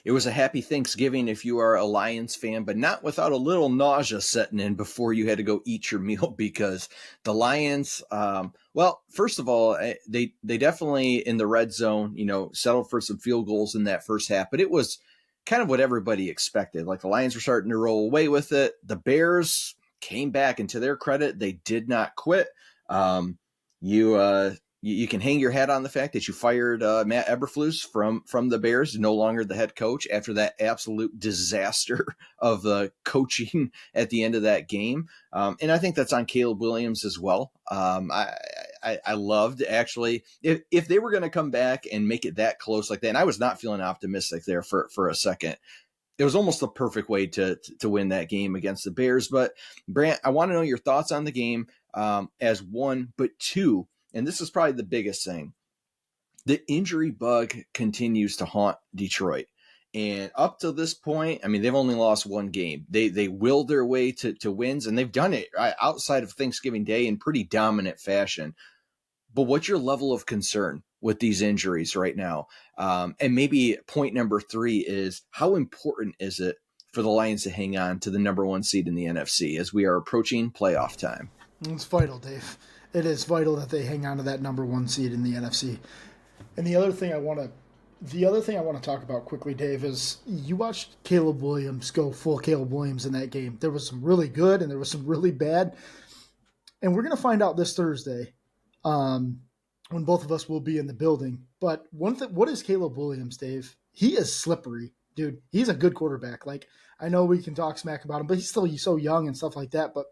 It was a happy Thanksgiving if you are a Lions fan, but not without a little nausea setting in before you had to go eat your meal because the Lions, well, first of all, they definitely in the red zone, settled for some field goals in that first half, but it was kind of what everybody expected. Like the Lions were starting to roll away with it. The Bears came back, and to their credit, they did not quit. You can hang your hat on the fact that you fired Matt Eberflus from the Bears, no longer the head coach after that absolute disaster of the coaching at the end of that game. And I think that's on Caleb Williams as well. I loved actually if they were going to come back and make it that close like that. And I was not feeling optimistic there for a second. It was almost the perfect way to win that game against the Bears. But Brant, I want to know your thoughts on the game as one, but two. And this is probably the biggest thing. The injury bug continues to haunt Detroit. And up to this point, I mean, they've only lost one game. They willed their way to wins, and they've done it outside of Thanksgiving Day in pretty dominant fashion. But what's your level of concern with these injuries right now? And maybe point number 3 is how important is it for the Lions to hang on to the number 1 seed in the NFC as we are approaching playoff time? It's vital, Dave. It is vital that they hang on to that number 1 seed in the NFC. And the other thing I want to talk about quickly, Dave, is you watched Caleb Williams go full Caleb Williams in that game. There was some really good and there was some really bad. And we're going to find out this Thursday when both of us will be in the building. But what is Caleb Williams, Dave? He is slippery, dude. He's a good quarterback. Like, I know we can talk smack about him, but he's still so young and stuff like that. But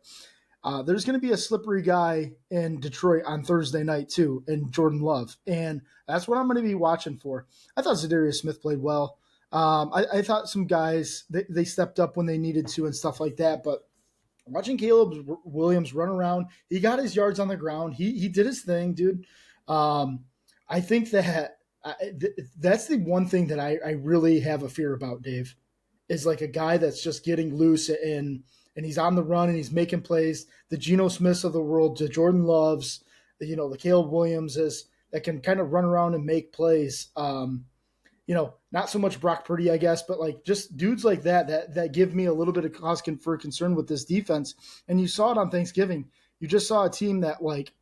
there's going to be a slippery guy in Detroit on Thursday night too, in Jordan Love. And that's what I'm going to be watching for. I thought Zadarius Smith played well. I thought some guys, they stepped up when they needed to and stuff like that. But watching Caleb Williams run around, he got his yards on the ground. He did his thing, dude. I think that's the one thing that I really have a fear about, Dave, is like a guy that's just getting loose and he's on the run and he's making plays. The Geno Smiths of the world, the Jordan Loves, the Caleb Williamses that can kind of run around and make plays. Not so much Brock Purdy, I guess, but like just dudes like that give me a little bit of cause for concern with this defense. And you saw it on Thanksgiving. You just saw a team that like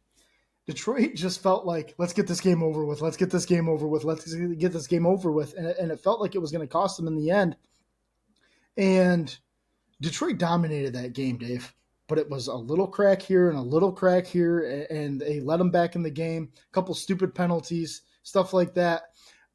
Detroit just felt like, let's get this game over with. Let's get this game over with. Let's get this game over with. And it felt like it was going to cost them in the end. And Detroit dominated that game, Dave, but it was a little crack here and a little crack here, and they let them back in the game. A couple stupid penalties, stuff like that.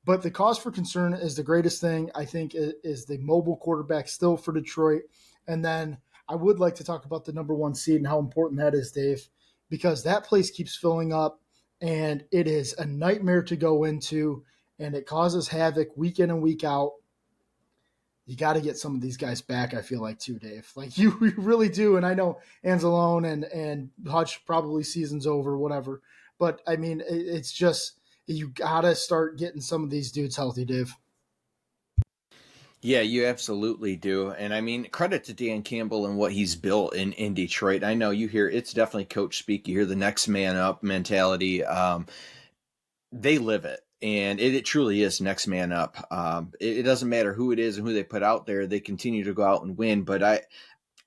But the cause for concern is the greatest thing, I think, is the mobile quarterback still for Detroit. And then I would like to talk about the number 1 seed and how important that is, Dave, because that place keeps filling up, and it is a nightmare to go into, and it causes havoc week in and week out. You got to get some of these guys back, I feel like, too, Dave. Like, you really do. And I know Anzalone and Hutch probably season's over, whatever. But, I mean, it's just you got to start getting some of these dudes healthy, Dave. Yeah, you absolutely do. And I mean, credit to Dan Campbell and what he's built in Detroit. I know you hear it's definitely coach speak. You hear the next man up mentality. They live it. And it truly is next man up. It doesn't matter who it is and who they put out there. They continue to go out and win. But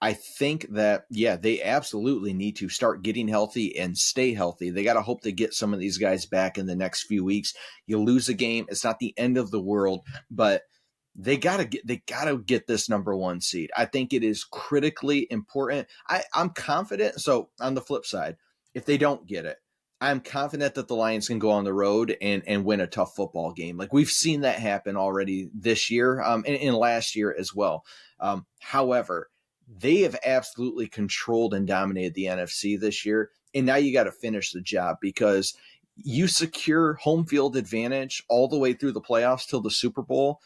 I think that, yeah, they absolutely need to start getting healthy and stay healthy. They got to hope to get some of these guys back in the next few weeks. You lose a game, it's not the end of the world, but they got to get this number 1 seed. I think it is critically important. I'm confident. So on the flip side, if they don't get it, I'm confident that the Lions can go on the road and win a tough football game. Like we've seen that happen already this year and last year as well. However, they have absolutely controlled and dominated the NFC this year. And now you got to finish the job because you secure home field advantage all the way through the playoffs till the Super Bowl.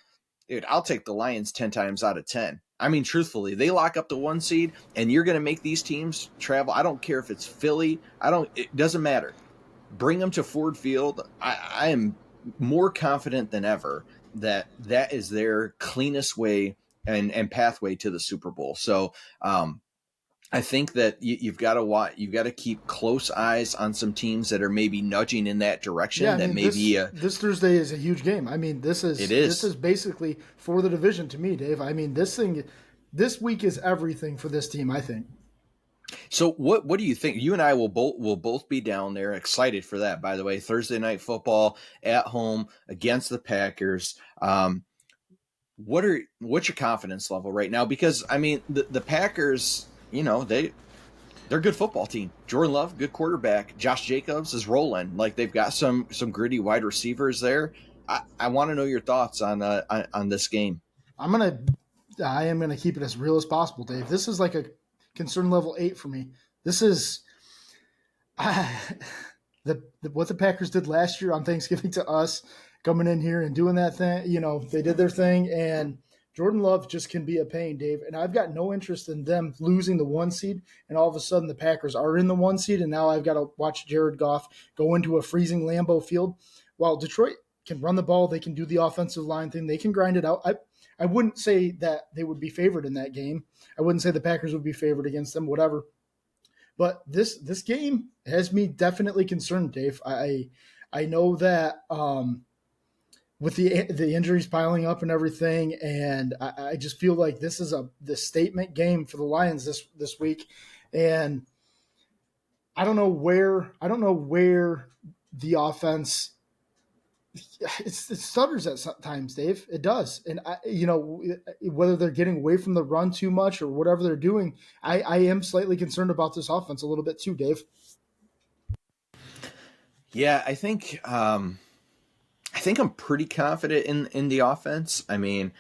Dude, I'll take the Lions 10 times out of 10. I mean, truthfully, they lock up the 1 seed and you're going to make these teams travel. I don't care if it's Philly. It doesn't matter. Bring them to Ford Field. I am more confident than ever that is their cleanest way and pathway to the Super Bowl. So I think that you've got to watch. You've got to keep close eyes on some teams that are maybe nudging in that Yeah, direction. I That mean maybe this Thursday is a huge game. I mean it this is. is basically for the division to me, Dave. I mean this week is everything for this team. I think. So what do you think? You and I will both be down there, excited for that. By the way, Thursday night football at home against the Packers. What's your confidence level right now? Because I mean, the Packers, they're a good football team. Jordan Love, good quarterback. Josh Jacobs is rolling. Like they've got some gritty wide receivers there. I want to know your thoughts on this game. I'm gonna I am gonna keep it as real as possible, Dave. This is like a concern level 8 for me. This is what the Packers did last year on Thanksgiving to us, coming in here and doing that thing. They did their thing, and Jordan Love just can be a pain, Dave. And I've got no interest in them losing the 1 seed, and all of a sudden the Packers are in the 1 seed, and now I've got to watch Jared Goff go into a freezing Lambeau Field. While Detroit can run the ball, they can do the offensive line thing, they can grind it out. I wouldn't say that they would be favored in that game. I wouldn't say the Packers would be favored against them, whatever. But this game has me definitely concerned, Dave. I know that with the injuries piling up and everything, and I just feel like this is the statement game for the Lions this week, and I don't know where the offense it stutters at times, Dave. It does, and whether they're getting away from the run too much or whatever they're doing, I am slightly concerned about this offense a little bit too, Dave. Yeah, I think I'm pretty confident in the offense. I mean,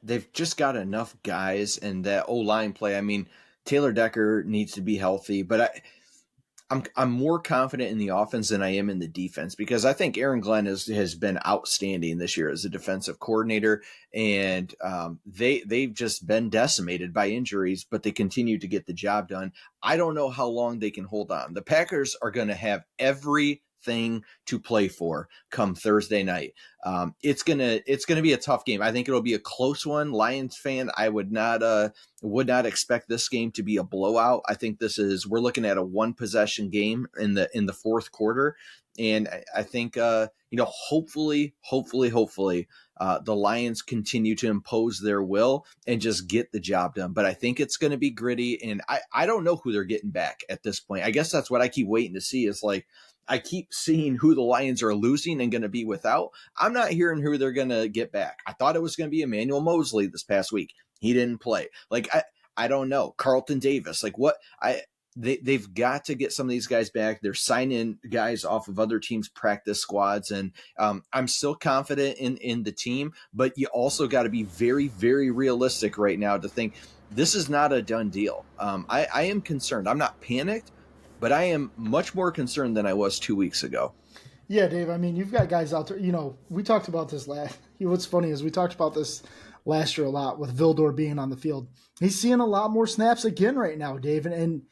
they've just got enough guys and that O line play. I mean, Taylor Decker needs to be healthy, but I'm more confident in the offense than I am in the defense because I think Aaron Glenn has been outstanding this year as a defensive coordinator, and they've just been decimated by injuries, but they continue to get the job done. I don't know how long they can hold on. The Packers are going to have everything to play for come Thursday night. It's gonna be a tough game. I think it'll be a close one. Lions fan, I would not expect this game to be a blowout. I think we're looking at a one possession game in the fourth quarter, and I think hopefully the Lions continue to impose their will and just get the job done. But I think it's going to be gritty, and I don't know who they're getting back at this point. I guess that's what I keep waiting to see is like I keep seeing who the Lions are losing and going to be without. I'm not hearing who they're going to get back. I thought it was going to be Emmanuel Mosley this past week. He didn't play. Like I don't know. Carlton Davis. Like what they've got to get some of these guys back. They're signing guys off of other teams' practice squads, and I'm still confident in the team. But you also got to be very, very realistic right now to think this is not a done deal. I am concerned. I'm not panicked, but I am much more concerned than I was 2 weeks ago. Yeah, Dave. I mean, you've got guys out there. We talked about this last. What's funny is we talked about this last year a lot with Vildor being on the field. He's seeing a lot more snaps again right now, Dave, and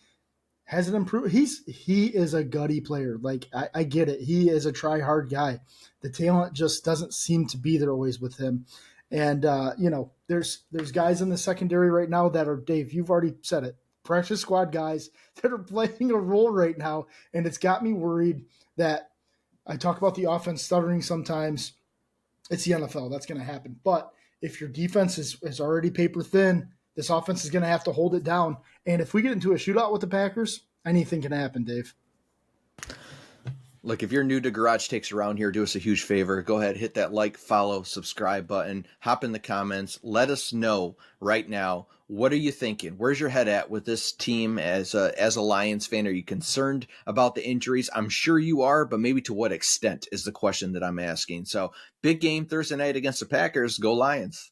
has it improved? He is a gutty player. Like I get it. He is a try hard guy. The talent just doesn't seem to be there always with him. And there's guys in the secondary right now that are, Dave. You've already said it. Practice squad guys that are playing a role right now, and it's got me worried that I talk about the offense stuttering sometimes. It's the NFL. That's going to happen. But if your defense is already paper thin, this offense is going to have to hold it down. And if we get into a shootout with the Packers, anything can happen, Dave. Look, if you're new to Garage Takes around here, do us a huge favor. Go ahead, hit that like, follow, subscribe button. Hop in the comments. Let us know right now. What are you thinking? Where's your head at with this team as a Lions fan? Are you concerned about the injuries? I'm sure you are, but maybe to what extent is the question that I'm asking. So big game Thursday night against the Packers. Go Lions.